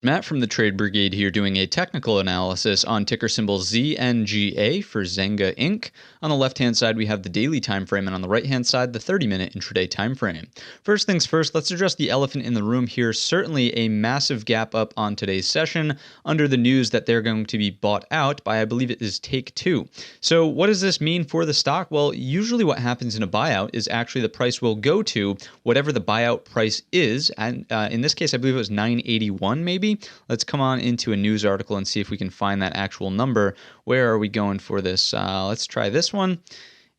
Matt from the Trade Brigade here doing a technical analysis on ticker symbol ZNGA for Zynga Inc. On the left-hand side, we have the daily time frame, and on the right-hand side, the 30-minute intraday time frame. First things first, let's address the elephant in the room here. Certainly a massive gap up on today's session under the news that they're going to be bought out by, I believe it is Take-Two. So what does this mean for the stock? Well, usually what happens in a buyout is actually the price will go to whatever the buyout price is, and in this case, I believe it was $9.81 maybe. Let's come on into a news article and see if we can find that actual number. Where are we going for this? Let's try this one.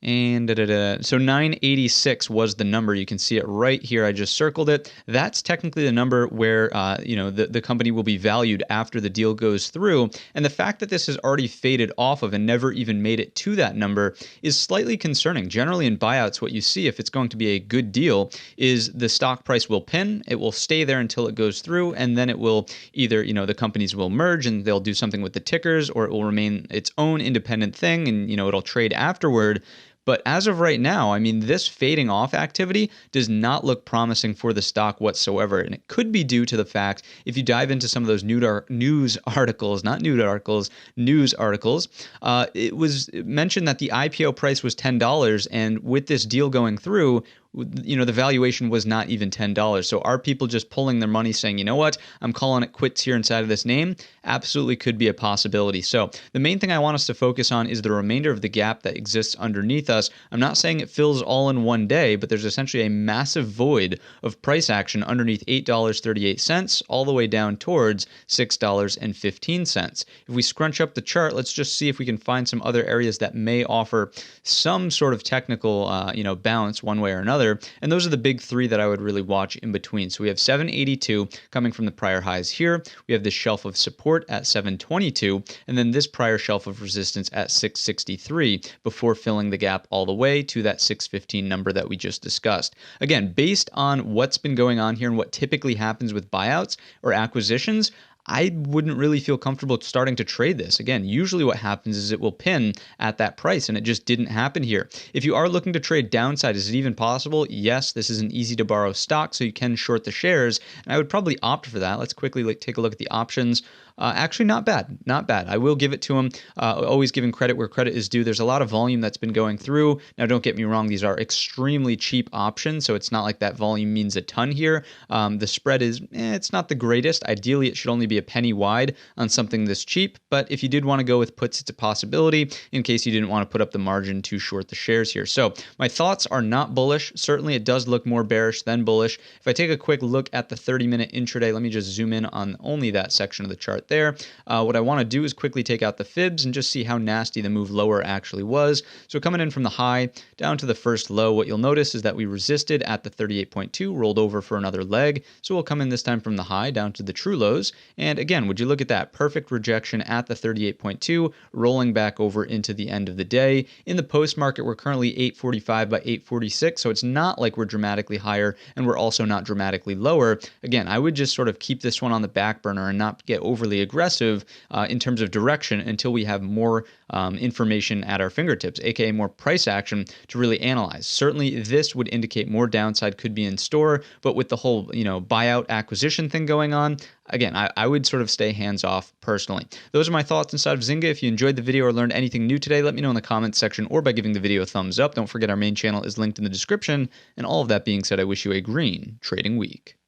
And so 986 was the number. You can see it right here. I just circled it. That's technically the number where the company will be valued after the deal goes through. And the fact that this has already faded off of and never even made it to that number is slightly concerning. Generally in buyouts, what you see if it's going to be a good deal is the stock price will pin. It will stay there until it goes through, and then it will either the companies will merge and they'll do something with the tickers, or it will remain its own independent thing and it'll trade afterward. But as of right now, I mean, this fading off activity does not look promising for the stock whatsoever. And it could be due to the fact, if you dive into some of those news articles, it was mentioned that the IPO price was $10. And with this deal going through, the valuation was not even $10. So are people just pulling their money saying, you know what, I'm calling it quits here inside of this name? Absolutely could be a possibility. So the main thing I want us to focus on is the remainder of the gap that exists underneath us. I'm not saying it fills all in one day, but there's essentially a massive void of price action underneath $8.38 all the way down towards $6.15. If we scrunch up the chart, let's just see if we can find some other areas that may offer some sort of technical bounce one way or another. And those are the big three that I would really watch in between. So we have 782 coming from the prior highs here. We have this shelf of support at 722, and then this prior shelf of resistance at 663 before filling the gap all the way to that 615 number that we just discussed. Again, based on what's been going on here and what typically happens with buyouts or acquisitions, I wouldn't really feel comfortable starting to trade this. Again, usually what happens is it will pin at that price, and it just didn't happen here. If you are looking to trade downside, is it even possible? Yes, this is an easy to borrow stock, so you can short the shares, and I would probably opt for that. Let's quickly take a look at the options. Actually, not bad. Not bad. I will give it to them. Always giving credit where credit is due. There's a lot of volume that's been going through. Now, don't get me wrong. These are extremely cheap options, so it's not like that volume means a ton here. The spread is, it's not the greatest. Ideally, it should only be a penny wide on something this cheap. But if you did want to go with puts, it's a possibility in case you didn't want to put up the margin to short the shares here. So my thoughts are not bullish. Certainly, it does look more bearish than bullish. If I take a quick look at the 30-minute intraday, let me just zoom in on only that section of the chart there. What I want to do is quickly take out the fibs and just see how nasty the move lower actually was. So coming in from the high down to the first low, what you'll notice is that we resisted at the 38.2, rolled over for another leg. So we'll come in this time from the high down to the true lows. And again, would you look at that perfect rejection at the 38.2, rolling back over into the end of the day. In the post market, we're currently 845 by 846. So it's not like we're dramatically higher, and we're also not dramatically lower. Again, I would just sort of keep this one on the back burner and not get overly aggressive in terms of direction until we have more information at our fingertips, aka more price action to really analyze. Certainly, this would indicate more downside could be in store, but with the whole buyout acquisition thing going on, again, I would sort of stay hands off personally. Those are my thoughts inside of Zynga. If you enjoyed the video or learned anything new today, let me know in the comments section or by giving the video a thumbs up. Don't forget our main channel is linked in the description. And all of that being said, I wish you a green trading week.